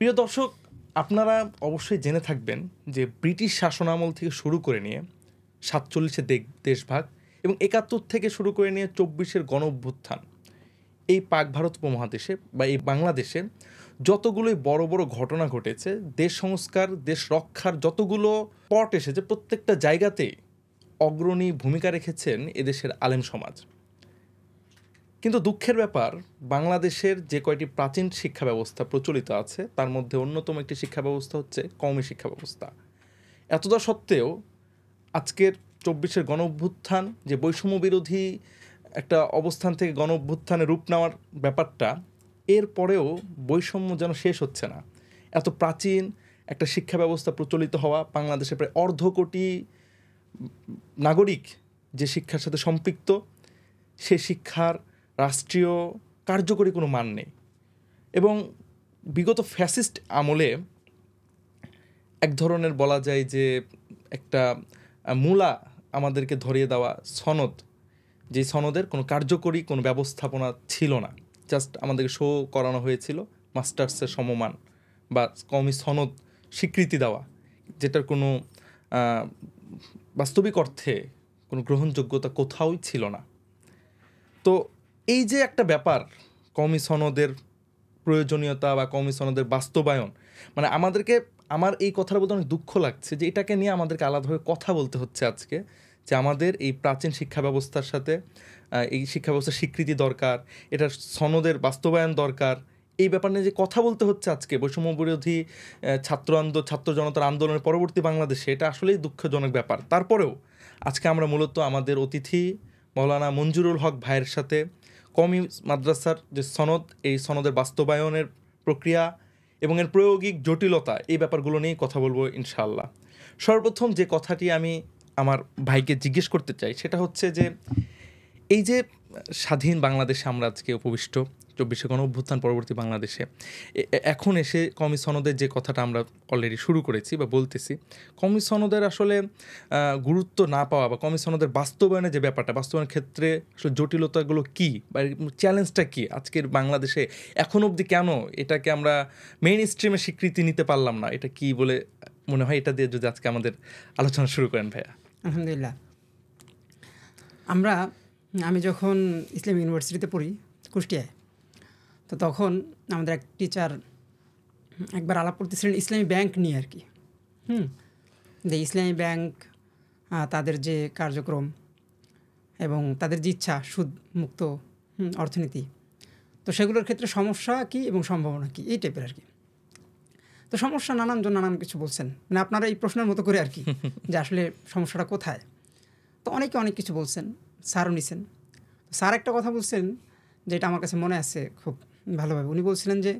প্রিয় দর্শক, আপনারা অবশ্যই জেনে থাকবেন যে ব্রিটিশ শাসনামল থেকে শুরু করে নিয়ে 47-এর দেশভাগ এবং 71 থেকে শুরু করে নিয়ে 24-এর গণ-অভ্যুত্থান, এই পাক ভারত উপমহাদেশে বা এই বাংলাদেশে যতগুলোই বড় বড় ঘটনা ঘটেছে, দেশ সংস্কার, দেশ রক্ষার যতগুলো পট এসেছে, প্রত্যেকটা জায়গাতেই অগ্রণী ভূমিকা রেখেছেন এদেশের আলেম সমাজ। কিন্তু দুঃখের ব্যাপার, বাংলাদেশের যে কয়টি প্রাচীন শিক্ষা ব্যবস্থা প্রচলিত আছে তার মধ্যে অন্যতম একটি শিক্ষা ব্যবস্থা হচ্ছে কওমি শিক্ষা ব্যবস্থা। এতটা সত্ত্বেও আজকের 24-এর গণ-অভ্যুত্থান যে বৈষম্য বিরোধী একটা অবস্থান থেকে গণ-অভ্যুত্থানে রূপ নেওয়ার ব্যাপারটা, এর পরেও বৈষম্য যেন শেষ হচ্ছে না। এত প্রাচীন একটা শিক্ষা ব্যবস্থা প্রচলিত হওয়া, বাংলাদেশে প্রায় 2.25 কোটি নাগরিক যে শিক্ষার সাথে সম্পৃক্ত, সে শিক্ষার রাষ্ট্রীয় কার্যকরী কোনো মান নেই। এবং বিগত ফ্যাসিস্ট আমলে এক ধরনের বলা যায় যে একটা মূলা আমাদেরকে ধরিয়ে দেওয়া সনদ, যে সনদের কোনো কার্যকরী কোনো ব্যবস্থাপনা ছিল না, জাস্ট আমাদেরকে শো করানো হয়েছিল মাস্টার্সের সমমান বা কওমি সনদ স্বীকৃতি দেওয়া, যেটার কোনো বাস্তবিক অর্থে কোনো গ্রহণযোগ্যতা কোথাওই ছিল না। তো এই যে একটা ব্যাপার, কওমি সনদের প্রয়োজনীয়তা বা কওমি সনদের বাস্তবায়ন, মানে আমাদেরকে, আমার এই কথার বলতে অনেক দুঃখ লাগছে যে এটাকে নিয়ে আমাদেরকে আলাদাভাবে কথা বলতে হচ্ছে আজকে, যে আমাদের এই প্রাচীন শিক্ষা ব্যবস্থার সাথে এই শিক্ষা ব্যবস্থার স্বীকৃতি দরকার, এটার সনদের বাস্তবায়ন দরকার। এই ব্যাপার নিয়ে যে কথা বলতে হচ্ছে আজকে বৈষম্য বিরোধী ছাত্র জনতার আন্দোলনের পরবর্তী বাংলাদেশে, এটা আসলেই দুঃখজনক ব্যাপার। তারপরেও আজকে আমরা মূলত আমাদের অতিথি মৌলানা মঞ্জুরুল হক ভাইয়ের সাথে কওমি মাদ্রাসার যে সনদ, এই সনদের বাস্তবায়নের প্রক্রিয়া এবং এর প্রায়োগিক জটিলতা, এই ব্যাপারগুলো নিয়েই কথা বলবো ইনশাআল্লাহ। সর্বপ্রথম যে কথাটি আমি আমার ভাইকে জিজ্ঞেস করতে চাই সেটা হচ্ছে যে এই যে স্বাধীন বাংলাদেশে আমরা আজকে উপবিষ্ট, 24-এর গণ-অভ্যুত্থান পরবর্তী বাংলাদেশে এখন এসে কওমি সনদের যে কথাটা আমরা অলরেডি শুরু করেছি বা বলতেছি, কওমি সনদের আসলে গুরুত্ব না পাওয়া বা কওমি সনদের বাস্তবায়নের যে ব্যাপারটা, বাস্তবায়নের ক্ষেত্রে আসলে জটিলতাগুলো কী বা চ্যালেঞ্জটা কী আজকের বাংলাদেশে এখন অবধি, কেন এটাকে আমরা মেইন স্ট্রিমে স্বীকৃতি নিতে পারলাম না, এটা কি বলে মনে হয়? এটা দিয়ে যদি আজকে আমাদের আলোচনা শুরু করেন ভাইয়া। আলহামদুলিল্লাহ, আমি যখন ইসলামী ইউনিভার্সিটিতে পড়ি কুষ্টিয়ায়, তো তখন আমাদের এক টিচার একবার আলাপ করতেছিলেন ইসলামী ব্যাংক নিয়ে আর কি। যে ইসলামী ব্যাংক তাদের যে কার্যক্রম এবং তাদের যে ইচ্ছা সুদ মুক্ত অর্থনীতি, তো সেগুলোর ক্ষেত্রে সমস্যা কি এবং সম্ভাবনা কি, এই টাইপের আর কি। তো সমস্যা নানানজন নানান কিছু বলছেন, মানে আপনারা এই প্রশ্নের মতো করে আর কি, যে আসলে সমস্যাটা কোথায়। তো অনেকে অনেক কিছু বলছেন, স্যারও নিছেন। স্যার একটা কথা বলছেন যেটা আমার কাছে মনে আছে খুব ভালোভাবে। উনি বলছিলেন যে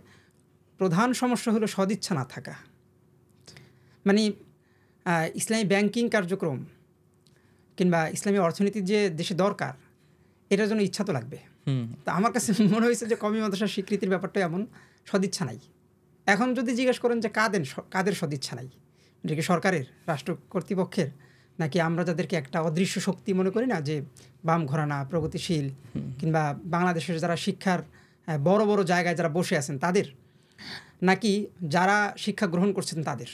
প্রধান সমস্যা হলো সদিচ্ছা না থাকা। মানে ইসলামী ব্যাংকিং কার্যক্রম কিংবা ইসলামী অর্থনীতির যে দেশে দরকার, এটার জন্য ইচ্ছা তো লাগবে। তা আমার কাছে মনে হয়েছে যে কওমি মাদ্রাসার স্বীকৃতির ব্যাপারটা এমন, সদিচ্ছা নাই। এখন যদি জিজ্ঞেস করেন যে কাদের সদিচ্ছা নাই, এটা কি সরকারের, রাষ্ট্র কর্তৃপক্ষের, নাকি আমরা যাদেরকে একটা অদৃশ্য শক্তি মনে করি না, যে বাম ঘরানা, প্রগতিশীল কিংবা বাংলাদেশের যারা শিক্ষার বড় বড় জায়গায় যারা বসে আছেন তাদের, নাকি যারা শিক্ষা গ্রহণ করছেন তাদের?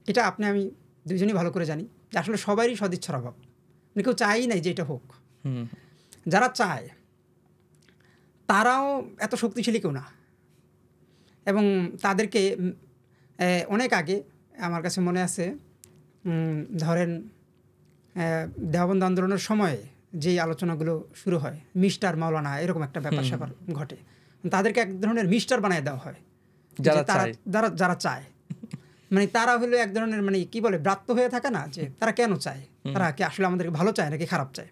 এটা আপনি আমি দুইজনই ভালো করে জানি যে আসলে সবারই সদিচ্ছার অভাব, মানে কেউ চায়ই নাই যে এটা হোক। যারা চায় তারাও এত শক্তিশালী কেউ না, এবং তাদেরকে অনেক আগে আমার কাছে মনে আছে, ধরেন দেওবন্দ আন্দোলনের সময়ে যেই আলোচনাগুলো শুরু হয়, মিস্টার মাওলানা এরকম একটা ব্যাপার স্যাপার ঘটে, তাদেরকে এক ধরনের মিস্টার বানায় দেওয়া হয় যারা চায়। মানে তারা হলো এক ধরনের, মানে কি বলে, ব্রাত্য হয়ে থাকে না, যে তারা কেন চায়, তারা কি আসলে আমাদেরকে ভালো চায় নাকি খারাপ চায়।